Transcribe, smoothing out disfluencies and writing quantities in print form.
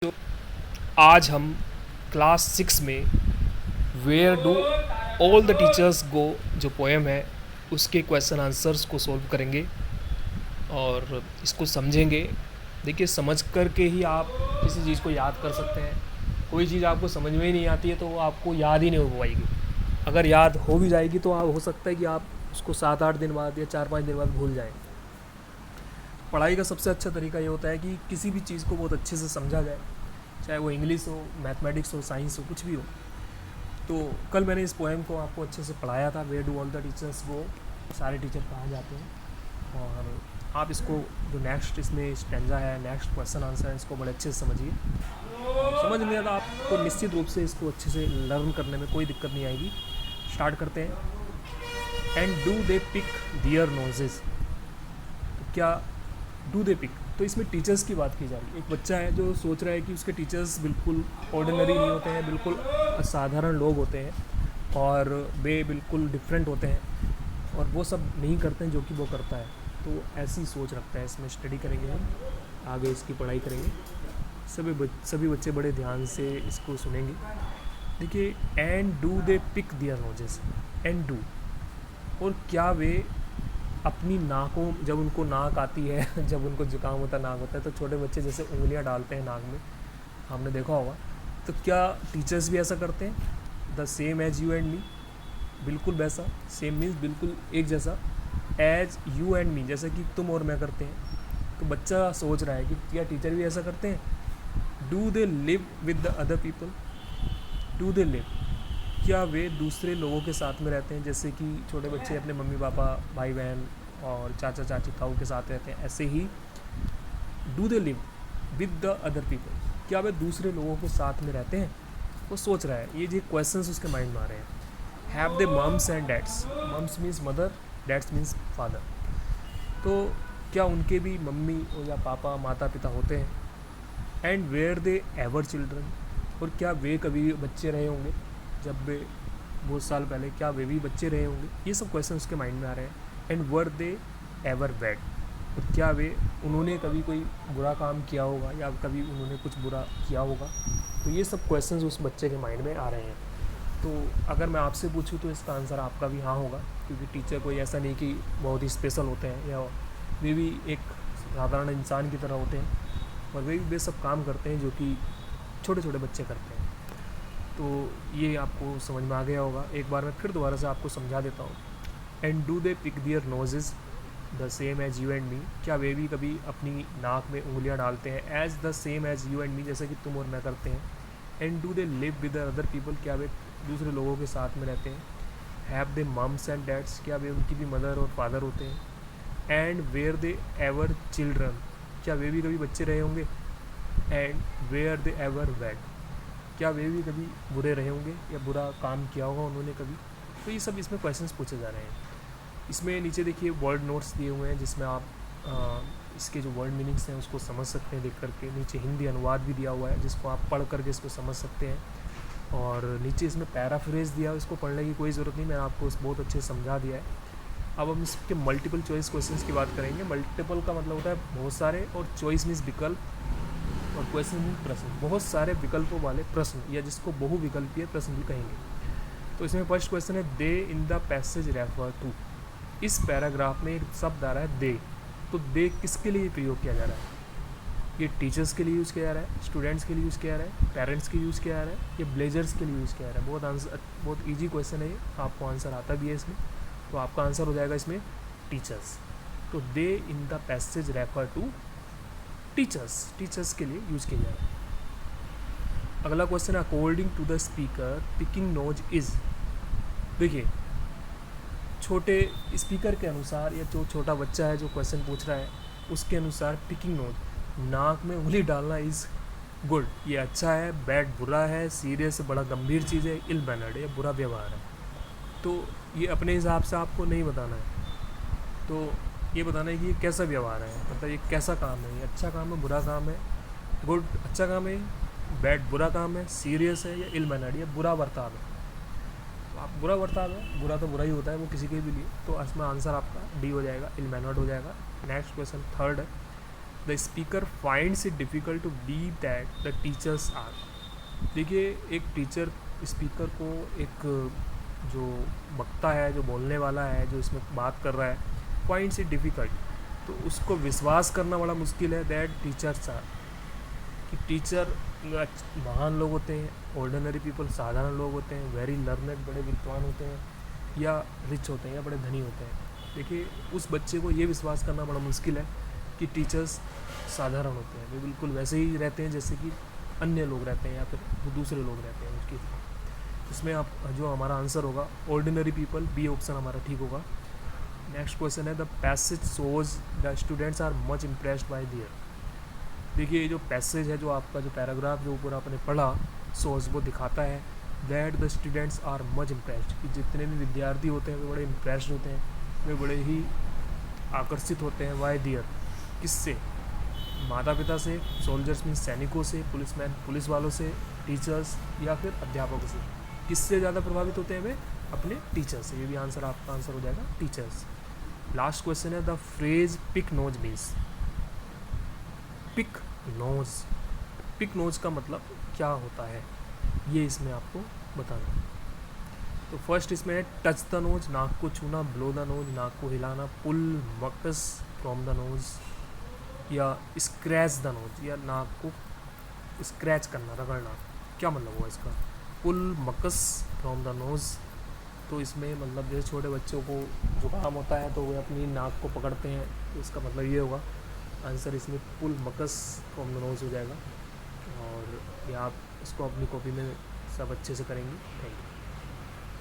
तो आज हम क्लास 6 में where do all the teachers go जो पोएम है उसके क्वेश्चन आंसर्स को सॉल्व करेंगे और इसको समझेंगे। देखिए, समझ कर के ही आप किसी चीज़ को याद कर सकते हैं। कोई चीज़ आपको समझ में ही नहीं आती है तो वो आपको याद ही नहीं हो पाएगी। अगर याद हो भी जाएगी तो हो सकता है कि आप उसको 7-8 दिन बाद या 4-5 दिन बाद भूल जाएं। पढ़ाई का सबसे अच्छा तरीका ये होता है कि किसी भी चीज़ को बहुत अच्छे से समझा जाए, चाहे वो इंग्लिश हो, मैथमेटिक्स हो, साइंस हो, कुछ भी हो। तो कल मैंने इस पोएम को आपको अच्छे से पढ़ाया था, where do all the teachers go, सारे टीचर कहाँ जाते हैं। और आप इसको जो नेक्स्ट इसमें स्टैंजा है, नेक्स्ट क्वेश्चन आंसर है, इसको बड़े अच्छे से समझिए। समझ नहीं आता आपको, निश्चित रूप से इसको अच्छे से लर्न करने में कोई दिक्कत नहीं आएगी। स्टार्ट करते हैं। And do they pick their noses. तो क्या डू दे पिक, तो इसमें टीचर्स की बात की जा रही है। एक बच्चा है जो सोच रहा है कि उसके टीचर्स बिल्कुल ऑर्डिनरी नहीं होते हैं, बिल्कुल असाधारण लोग होते हैं और वे बिल्कुल डिफरेंट होते हैं और वो सब नहीं करते हैं जो कि वो करता है। तो ऐसी सोच रखता है। इसमें स्टडी करेंगे हम, आगे इसकी पढ़ाई करेंगे। सभी बच्चे बड़े ध्यान से इसको सुनेंगे। देखिए, and do they pick their noses, and do, और क्या वे अपनी नाकों, जब उनको नाक आती है जब उनको जुकाम होता है, नाक होता है, तो छोटे बच्चे जैसे उंगलियां डालते हैं नाक में, हमने देखा होगा। तो क्या टीचर्स भी ऐसा करते हैं? The same as you and me, बिल्कुल वैसा। सेम मीन्स बिल्कुल एक जैसा। एज यू एंड मी, जैसे कि तुम और मैं करते हैं। तो बच्चा सोच रहा है कि क्या टीचर भी ऐसा करते हैं। Do they live with the other people, do they live, क्या वे दूसरे लोगों के साथ में रहते हैं, जैसे कि छोटे बच्चे अपने मम्मी पापा, भाई बहन और चाचा चाची ताऊ के साथ रहते हैं, ऐसे ही do they live with the other people, क्या वे दूसरे लोगों के साथ में रहते हैं। वो सोच रहा है, ये जो क्वेश्चंस उसके माइंड में आ रहे हैं। Have they mums and dads, mums means mother, dads means father. तो क्या उनके भी मम्मी या पापा, माता पिता होते हैं। And were they ever children, और क्या वे कभी बच्चे रहे होंगे, जब वे बहुत साल पहले क्या वे भी बच्चे रहे होंगे। ये सब क्वेश्चन उसके माइंड में आ रहे हैं। And were they ever bad, और क्या वे, उन्होंने कभी कोई बुरा काम किया होगा या कभी उन्होंने कुछ बुरा किया होगा। तो ये सब क्वेश्चंस उस बच्चे के माइंड में आ रहे हैं। तो अगर मैं आपसे पूछूं तो इसका आंसर आपका भी हाँ होगा, क्योंकि टीचर कोई ऐसा नहीं कि बहुत ही स्पेशल होते हैं, या वे भी एक साधारण इंसान की तरह होते हैं और वे सब काम करते हैं जो कि छोटे छोटे बच्चे करते हैं। तो ये आपको समझ में आ गया होगा। एक बार मैं फिर दोबारा से आपको समझा देता हूँ। And do they pick their noses the same as you and me, क्या वे भी कभी अपनी नाक में उंगलियां डालते हैं। As the same as you and me, जैसे कि तुम और मैं करते हैं। And do they live with other people, क्या वे दूसरे लोगों के साथ में रहते हैं। Have they mums and dads, क्या वे उनकी भी मदर और फादर होते हैं। And were they ever children, क्या वे भी कभी बच्चे रहे होंगे। And were they ever bad, क्या वे भी कभी बुरे रहे होंगे या बुरा काम किया होगा उन्होंने कभी। तो ये सब इसमें क्वेश्चंस पूछे जा रहे हैं। इसमें नीचे देखिए वर्ड नोट्स दिए हुए हैं, जिसमें आप इसके जो वर्ड मीनिंग्स हैं उसको समझ सकते हैं देख करके। नीचे हिंदी अनुवाद भी दिया हुआ है जिसको आप पढ़ करके इसको समझ सकते हैं। और नीचे इसमें पैराफ्रेज दिया है, इसको पढ़ने की कोई ज़रूरत नहीं, मैंने आपको बहुत अच्छे से समझा दिया है। अब हम इसके मल्टीपल चॉइस क्वेश्चंस की बात करेंगे। मल्टीपल का मतलब होता है बहुत सारे, और चॉइस मीन्स विकल्प, और क्वेश्चन मीन प्रश्न, बहुत सारे विकल्पों वाले प्रश्न, या जिसको बहुविकल्पीय प्रश्न भी कहेंगे। तो इसमें फर्स्ट क्वेश्चन है, they in the passage refer to, इस पैराग्राफ में एक शब्द आ रहा है दे। तो दे किसके लिए प्रयोग किया जा रहा है? ये टीचर्स के लिए यूज़ किया जा रहा है, स्टूडेंट्स के लिए यूज़ किया जा रहा है, पेरेंट्स के लिए यूज़ किया जा रहा है, ये ब्लेजर्स के लिए यूज़ किया जा रहा है। बहुत ईजी क्वेश्चन है ये, आपको आंसर आता भी है इसमें। तो आपका आंसर हो जाएगा इसमें टीचर्स। तो they in the passage refer to teachers, teachers के लिए यूज़ किया जा रहा है। अगला क्वेश्चन है, according to the speaker picking nose is. देखिए, छोटे स्पीकर के अनुसार, या जो छोटा बच्चा है जो क्वेश्चन पूछ रहा है उसके अनुसार, पिकिंग नोज, नाक में उंगली डालना, इज़ गुड, ये अच्छा है, बैड बुरा है, सीरियस बड़ा गंभीर चीज़ है, इल मैनर्ड ये बुरा व्यवहार है। तो ये अपने हिसाब से आपको नहीं बताना है, तो ये बताना है कि ये कैसा व्यवहार है, मतलब ये कैसा काम है, ये अच्छा काम है, बुरा काम है, गुड अच्छा काम है, बैड बुरा काम है, सीरियस है, या इल मैनर्ड ये बुरा बर्ताव है। तो आप बुरा बर्ताव है, बुरा तो बुरा ही होता है वो किसी के भी लिए, तो इसमें आंसर आपका डी हो जाएगा, इल मैनर्ड हो जाएगा। नेक्स्ट क्वेश्चन थर्ड है, the speaker finds it difficult to believe that the teachers are. देखिए, एक टीचर स्पीकर को, एक जो वक्ता है, जो बोलने वाला है, जो इसमें बात कर रहा है, फाइंड्स इट डिफ़िकल्ट, तो उसको विश्वास करना बड़ा मुश्किल है दैट टीचर्स आर, कि टीचर महान लोग होते हैं, ऑर्डिनरी पीपल साधारण लोग होते हैं, वेरी लर्नेड बड़े विद्वान होते हैं, या रिच होते हैं, या बड़े धनी होते हैं। देखिए, उस बच्चे को ये विश्वास करना बड़ा मुश्किल है कि टीचर्स साधारण होते हैं, वे बिल्कुल वैसे ही रहते हैं जैसे कि अन्य लोग रहते हैं, या फिर वो दूसरे लोग रहते हैं उसकी। इसमें आप जो हमारा आंसर होगा ऑर्डिनरी पीपल, बी ऑप्शन हमारा ठीक होगा। नेक्स्ट क्वेश्चन है the passage shows the students are much impressed by their. देखिए, ये जो पैसेज है, जो आपका जो पैराग्राफ जो ऊपर आपने पढ़ा, सोज वो दिखाता है that the students are much impressed, कि जितने भी विद्यार्थी होते हैं वे बड़े इम्प्रेस्ड होते हैं, वे बड़े ही आकर्षित होते हैं। वाई दियर, किससे? माता पिता से, सोल्जर्स मीन सैनिकों से, पुलिसमैन पुलिस वालों से, टीचर्स या फिर अध्यापकों से। किससे ज़्यादा प्रभावित होते हैं वे? अपने टीचर से। ये भी आंसर आपका आंसर हो जाएगा टीचर्स। लास्ट क्वेश्चन है the phrase pick nose means. Pick nose, pick nose का मतलब क्या होता है, ये इसमें आपको बताना है। तो फर्स्ट इसमें है टच द नोज, नाक को छूना, ब्लो द नोज, नाक को हिलाना, पुल मकस फ्रॉम द नोज, या स्क्रैच द नोज, या नाक को स्क्रैच करना, रगड़ना। क्या मतलब हुआ इसका? पुल मकस फ्रॉम द नोज, तो इसमें मतलब जैसे छोटे बच्चों को जुकाम होता है तो वे अपनी नाक को पकड़ते हैं, तो इसका मतलब ये होगा। आंसर इसमें पुल मकस फ्रॉम द नोज हो जाएगा। और ये आप इसको अपनी कॉपी में सब अच्छे से करेंगे। Thank you.